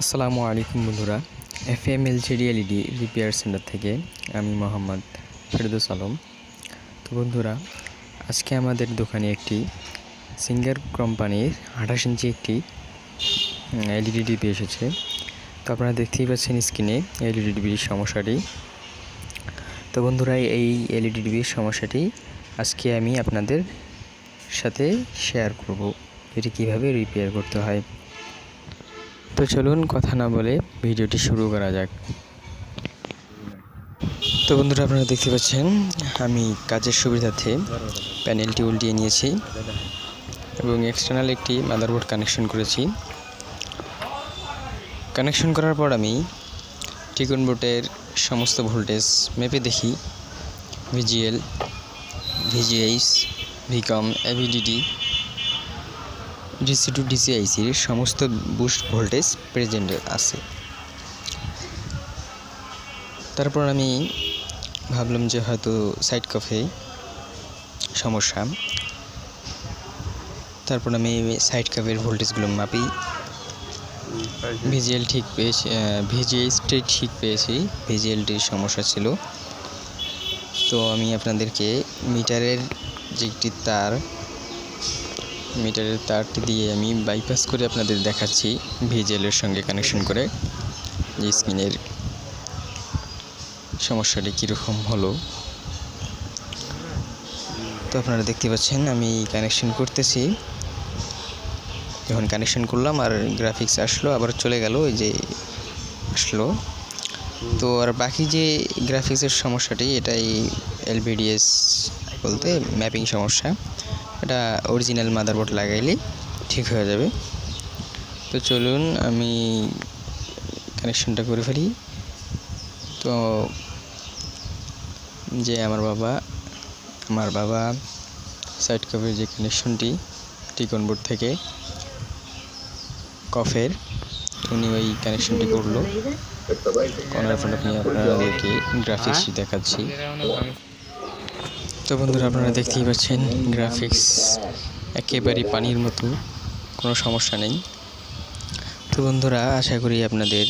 আসসালামু আলাইকুম বন্ধুরা, FM LCD LED repair centre থেকে আমি মোহাম্মদ ফেরদৌস আলম। তো বন্ধুরা, আজকে আমাদের দোকানে একটি সিঙ্গার কোম্পানির 28 ইঞ্চি একটি LED টিভি এসেছে। তো আপনারা দেখতেই পাচ্ছেন স্ক্রিনে LED টিভির সমস্যাটি। তো বন্ধুরা, এই LED টিভির সমস্যাটি আজকে আমি আপনাদের সাথে শেয়ার করব, এটি কিভাবে রিপেয়ার করতে হয়। তো চলুন কথা না বলে ভিডিওটি শুরু করা যাক। তো বন্ধুরা, আপনারা দেখতে পাচ্ছেন আমি কাজের সুবিধার্থে প্যানেলটি উল্টিয়ে নিয়েছি এবং এক্সটার্নাল একটি মাদারবোর্ড কানেকশন করেছি। কানেকশন করার পর আমি টিকন বোর্ডের সমস্ত ভোল্টেজ মেপে দেখি VGL, VGH, VCOM, AVDD, DC to DC ICর সমস্ত বুস্ট ভোল্টেজ প্রেজেন্ট আছে। তারপর আমি ভাবলাম যে হয়তো সাইড কফে সমস্যা। তারপর আমি সাইড কফের ভোল্টেজগুলো মাপি। VGL ঠিক পেয়েছি, VGH ঠিক পেয়েছি, VGLটির সমস্যা ছিল। তো আমি আপনাদেরকে মিটারের যে একটি মিটারের তারটি দিয়ে আমি বাইপাস করে আপনাদের দেখাচ্ছি VGL এর সঙ্গে কানেকশন করে যে স্ক্রিনের সমস্যাটি কীরকম হলো। তো আপনারা দেখতে পাচ্ছেন আমি কানেকশন করতেছি। যখন কানেকশন করলাম আর গ্রাফিক্স আসলো, আবার চলে গেল, এই যে আসলো। তো আর বাকি যে গ্রাফিক্সের সমস্যাটি, এটাই LVDS বলতে ম্যাপিং সমস্যা। এটা অরিজিনাল মাদারবোর্ড লাগাইলে ঠিক হয়ে যাবে। তো চলুন আমি কানেকশনটা করে ফেলি। তো যে আমার বাবা সাইড কফের যে কানেকশনটি টিকন বোর্ড থেকে কফের, উনি ওই কানেকশনটি করলো। করার পর আমি আপনাদেরকে গ্রাফিক্স দেখাচ্ছি। তো বন্ধুরা, আপনারা দেখতেই পাচ্ছেন গ্রাফিক্স একেবারে পানির মতো, কোনো সমস্যা নেই। তো বন্ধুরা, আশা করি আপনাদের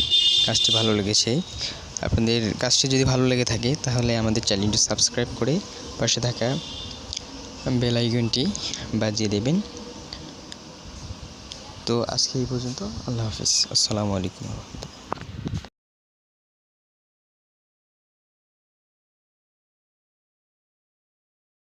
কাজটি ভালো লেগেছে। আপনাদের কাজটি যদি ভালো লেগে থাকে তাহলে আমাদের চ্যানেলটি সাবস্ক্রাইব করে পাশে থাকা বেল আইকনটি বাজিয়ে দেবেন। তো আজকে এই পর্যন্ত। আল্লাহ হাফেজ। আসসালামু আলাইকুম।